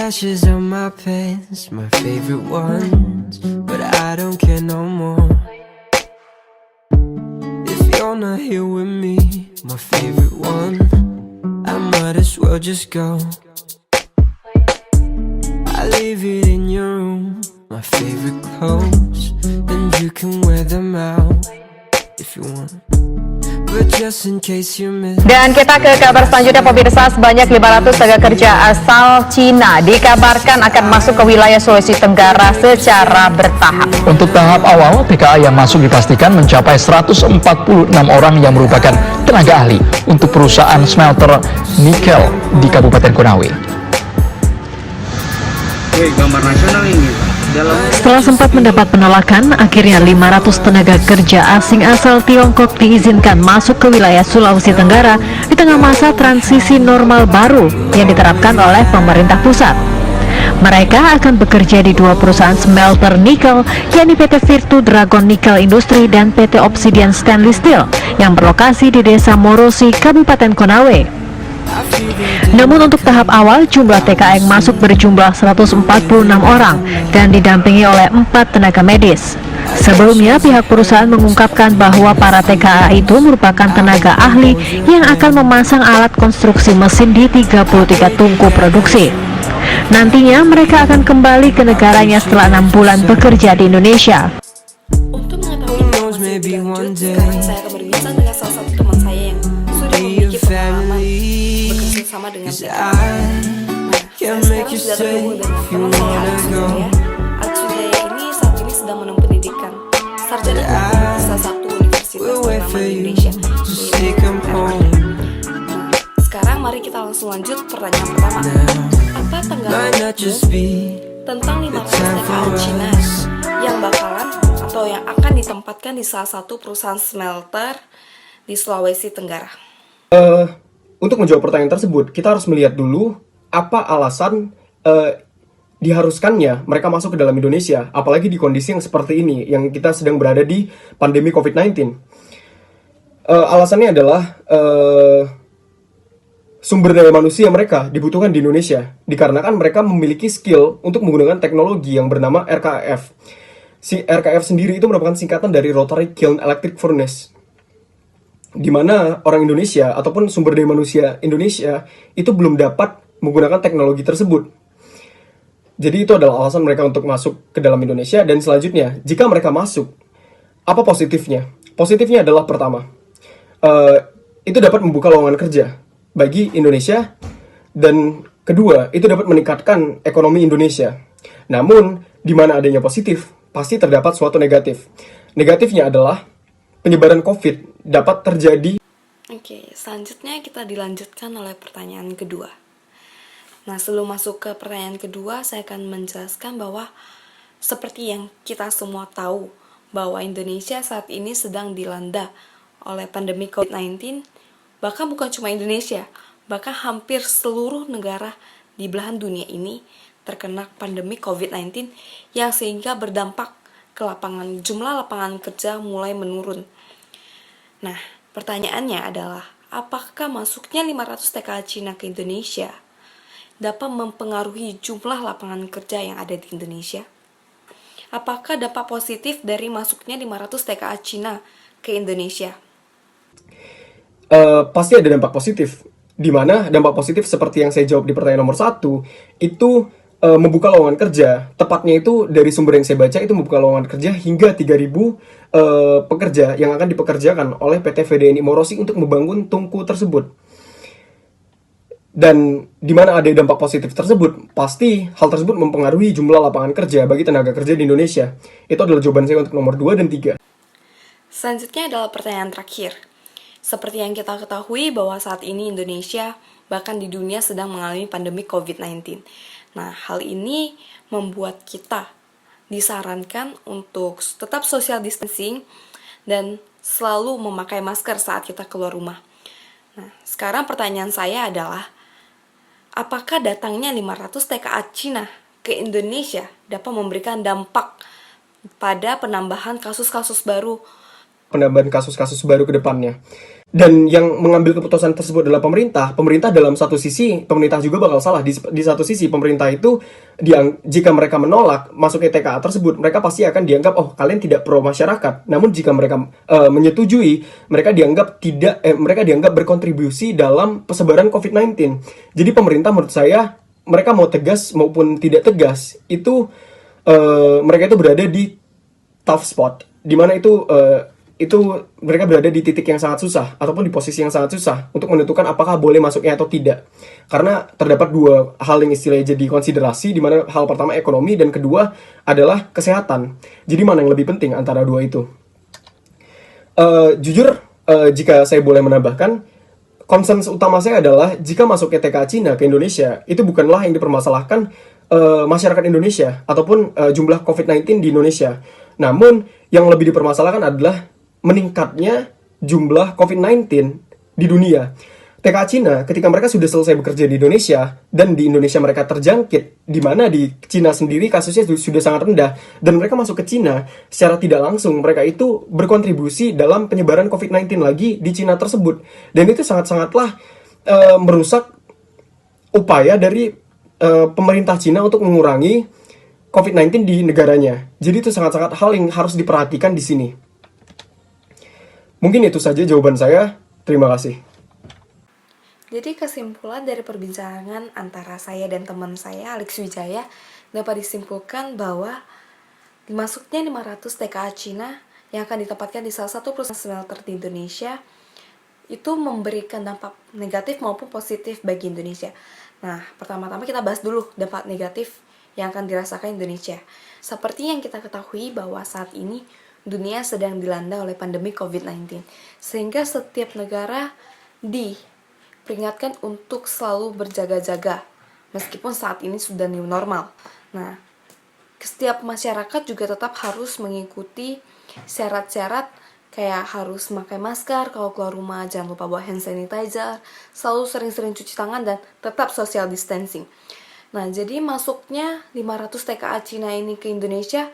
ashes on my pants, my favorite ones, but I don't care no more. If you're not here with me, my favorite one, I might as well just go. I leave it in your room, my favorite clothes, and you can wear them out if you want. Dan kita ke kabar selanjutnya, pemirsa. Sebanyak 500 tenaga kerja asal Cina dikabarkan akan masuk ke wilayah Sulawesi Tenggara secara bertahap. Untuk tahap awal, TKA yang masuk dipastikan mencapai 146 orang yang merupakan tenaga ahli untuk perusahaan smelter nikel di Kabupaten Konawe. Gambar nasional ini. Setelah sempat mendapat penolakan, akhirnya 500 tenaga kerja asing asal Tiongkok diizinkan masuk ke wilayah Sulawesi Tenggara di tengah masa transisi normal baru yang diterapkan oleh pemerintah pusat. Mereka akan bekerja di dua perusahaan smelter nikel, yakni PT Virtu Dragon Nickel Industri dan PT Obsidian Stainless Steel yang berlokasi di Desa Morosi, Kabupaten Konawe. Namun untuk tahap awal, jumlah TKA yang masuk berjumlah 146 orang dan didampingi oleh 4 tenaga medis. Sebelumnya, pihak perusahaan mengungkapkan bahwa para TKA itu merupakan tenaga ahli yang akan memasang alat konstruksi mesin di 33 tungku produksi. Nantinya mereka akan kembali ke negaranya setelah 6 bulan bekerja di Indonesia. Untuk mengetahui informasi lebih lanjut, sekarang saya akan berbincang dengan salah satu teman saya yang sudah memiliki pengalaman bekerja sama dengan TKA. Nah, saya sekarang sudah terhubung dengan teman saya Atsudaya. Atsudaya ini saat ini sedang menempuh pendidikan sarjana hukum di salah satu universitas ternama di Indonesia. Sekarang mari kita langsung lanjut pertanyaan pertama. Apa tanggapan tentang 500 TKA Cina yang bakalan atau yang akan ditempatkan di salah satu perusahaan smelter di Sulawesi Tenggara? Untuk menjawab pertanyaan tersebut, kita harus melihat dulu apa alasan diharuskannya mereka masuk ke dalam Indonesia, apalagi di kondisi yang seperti ini, yang kita sedang berada di pandemi COVID-19. Alasannya adalah sumber daya manusia mereka dibutuhkan di Indonesia, dikarenakan mereka memiliki skill untuk menggunakan teknologi yang bernama RKF. Si RKF sendiri itu merupakan singkatan dari Rotary Kiln Electric Furnace, di mana orang Indonesia ataupun sumber daya manusia Indonesia itu belum dapat menggunakan teknologi tersebut. Jadi itu adalah alasan mereka untuk masuk ke dalam Indonesia. Dan selanjutnya, jika mereka masuk, apa positifnya? Positifnya adalah pertama, itu dapat membuka lowongan kerja bagi Indonesia, dan kedua, itu dapat meningkatkan ekonomi Indonesia. Namun, di mana adanya positif, pasti terdapat suatu negatif. Negatifnya adalah penyebaran COVID dapat terjadi. Oke, selanjutnya kita dilanjutkan oleh pertanyaan kedua. Nah, sebelum masuk ke pertanyaan kedua, saya akan menjelaskan bahwa seperti yang kita semua tahu, bahwa Indonesia saat ini sedang dilanda oleh pandemi COVID-19. Bahkan bukan cuma Indonesia, bahkan hampir seluruh negara di belahan dunia ini terkena pandemi COVID-19 yang sehingga berdampak ke jumlah lapangan kerja mulai menurun. Nah, pertanyaannya adalah, apakah masuknya 500 TKA Cina ke Indonesia dapat mempengaruhi jumlah lapangan kerja yang ada di Indonesia? Apakah dampak positif dari masuknya 500 TKA Cina ke Indonesia? Pasti ada dampak positif, di mana dampak positif seperti yang saya jawab di pertanyaan nomor 1 itu membuka lowongan kerja. Tepatnya itu dari sumber yang saya baca itu membuka lowongan kerja hingga 3.000 pekerja yang akan dipekerjakan oleh PT VDNI Morosi untuk membangun tungku tersebut. Dan di mana ada dampak positif tersebut, pasti hal tersebut mempengaruhi jumlah lapangan kerja bagi tenaga kerja di Indonesia. Itu adalah jawaban saya untuk nomor 2 dan 3. Selanjutnya adalah pertanyaan terakhir. Seperti yang kita ketahui bahwa saat ini Indonesia bahkan di dunia sedang mengalami pandemi COVID-19. Nah, hal ini membuat kita disarankan untuk tetap social distancing dan selalu memakai masker saat kita keluar rumah. Nah, sekarang pertanyaan saya adalah, apakah datangnya 500 TKA Cina ke Indonesia dapat memberikan dampak pada penambahan kasus-kasus baru ke depannya? dan yang mengambil keputusan tersebut adalah pemerintah dalam satu sisi, pemerintah juga bakal salah. Di satu sisi, pemerintah itu, jika mereka menolak masuk ke TKA tersebut, mereka pasti akan dianggap, oh kalian tidak pro masyarakat. Namun jika mereka menyetujui, mereka dianggap berkontribusi dalam persebaran COVID-19. Jadi pemerintah menurut saya, mereka mau tegas maupun tidak tegas, itu mereka itu berada di tough spot, dimana itu mereka berada di titik yang sangat susah ataupun di posisi yang sangat susah untuk menentukan apakah boleh masuknya atau tidak. Karena terdapat dua hal yang istilahnya jadi konsiderasi, di mana hal pertama ekonomi dan kedua adalah kesehatan. Jadi mana yang lebih penting antara dua itu? Jujur, jika saya boleh menambahkan, concern utama saya adalah jika masuk ke TKA Cina ke Indonesia, itu bukanlah yang dipermasalahkan masyarakat Indonesia ataupun jumlah COVID-19 di Indonesia. Namun yang lebih dipermasalahkan adalah meningkatnya jumlah COVID-19 di dunia. TKA Cina, ketika mereka sudah selesai bekerja di Indonesia, dan di Indonesia mereka terjangkit, di mana di Cina sendiri kasusnya sudah sangat rendah, dan mereka masuk ke Cina, secara tidak langsung mereka itu berkontribusi dalam penyebaran COVID-19 lagi di Cina tersebut. Dan itu sangat-sangatlah merusak upaya dari pemerintah Cina untuk mengurangi COVID-19 di negaranya. Jadi itu sangat-sangat hal yang harus diperhatikan di sini. Mungkin itu saja jawaban saya. Terima kasih. Jadi kesimpulan dari perbincangan antara saya dan teman saya, Alex Wijaya, dapat disimpulkan bahwa dimasuknya 500 TKA Cina yang akan ditempatkan di salah satu perusahaan smelter di Indonesia itu memberikan dampak negatif maupun positif bagi Indonesia. Nah, pertama-tama kita bahas dulu dampak negatif yang akan dirasakan Indonesia. Seperti yang kita ketahui bahwa saat ini dunia sedang dilanda oleh pandemi COVID-19, sehingga setiap negara diperingatkan untuk selalu berjaga-jaga, meskipun saat ini sudah new normal. Nah, setiap masyarakat juga tetap harus mengikuti syarat-syarat, kayak harus memakai masker, kalau keluar rumah jangan lupa bawa hand sanitizer, selalu sering-sering cuci tangan, dan tetap social distancing. Nah, jadi masuknya 500 TKA Cina ini ke Indonesia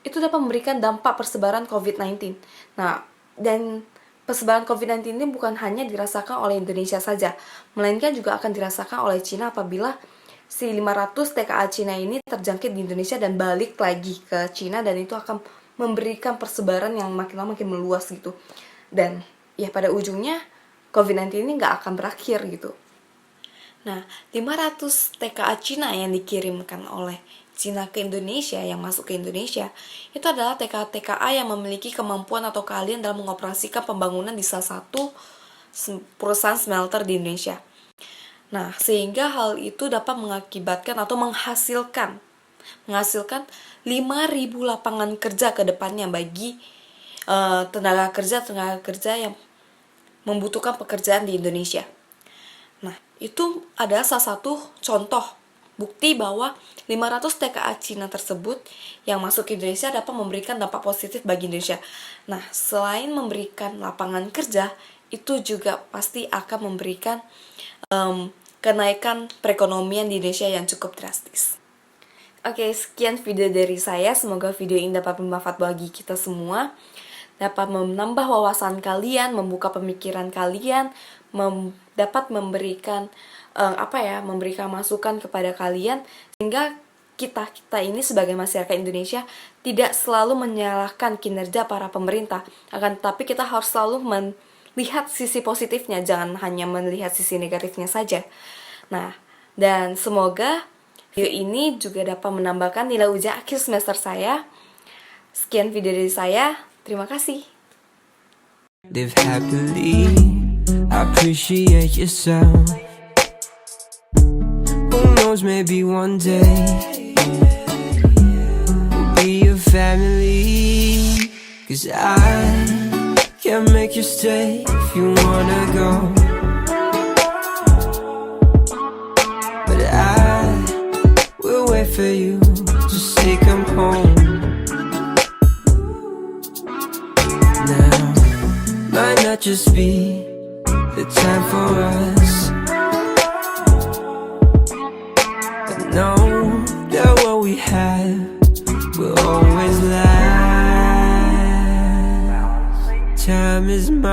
itu dapat memberikan dampak persebaran COVID-19. Nah, dan persebaran COVID-19 ini bukan hanya dirasakan oleh Indonesia saja, melainkan juga akan dirasakan oleh Cina apabila si 500 TKA Cina ini terjangkit di Indonesia dan balik lagi ke Cina, dan itu akan memberikan persebaran yang makin lama makin meluas gitu. Dan ya pada ujungnya COVID-19 ini nggak akan berakhir gitu. Nah, 500 TKA Cina yang dikirimkan oleh Cina ke Indonesia, yang masuk ke Indonesia, itu adalah TKA yang memiliki kemampuan atau keahlian dalam mengoperasikan pembangunan di salah satu perusahaan smelter di Indonesia. Nah, sehingga hal itu dapat mengakibatkan atau menghasilkan 5.000 lapangan kerja ke depannya bagi tenaga kerja yang membutuhkan pekerjaan di Indonesia. Nah, itu adalah salah satu contoh bukti bahwa 500 TKA Cina tersebut yang masuk ke Indonesia dapat memberikan dampak positif bagi Indonesia. Nah, selain memberikan lapangan kerja, itu juga pasti akan memberikan kenaikan perekonomian di Indonesia yang cukup drastis. Oke, sekian video dari saya. Semoga video ini dapat bermanfaat bagi kita semua, dapat menambah wawasan kalian, membuka pemikiran kalian, dapat memberikan memberikan masukan kepada kalian, sehingga kita ini sebagai masyarakat Indonesia tidak selalu menyalahkan kinerja para pemerintah, akan tetapi kita harus selalu melihat sisi positifnya, jangan hanya melihat sisi negatifnya saja. Nah, dan semoga video ini juga dapat menambahkan nilai ujian akhir semester saya. Sekian video dari saya, terima kasih. Live happily, appreciate yourself. Who knows, maybe one day we'll be a family. 'Cause I can't make you stay if you wanna go, but I will wait for you to say come home. Now might not just be the time for us, but know that what we have will always last. Time is my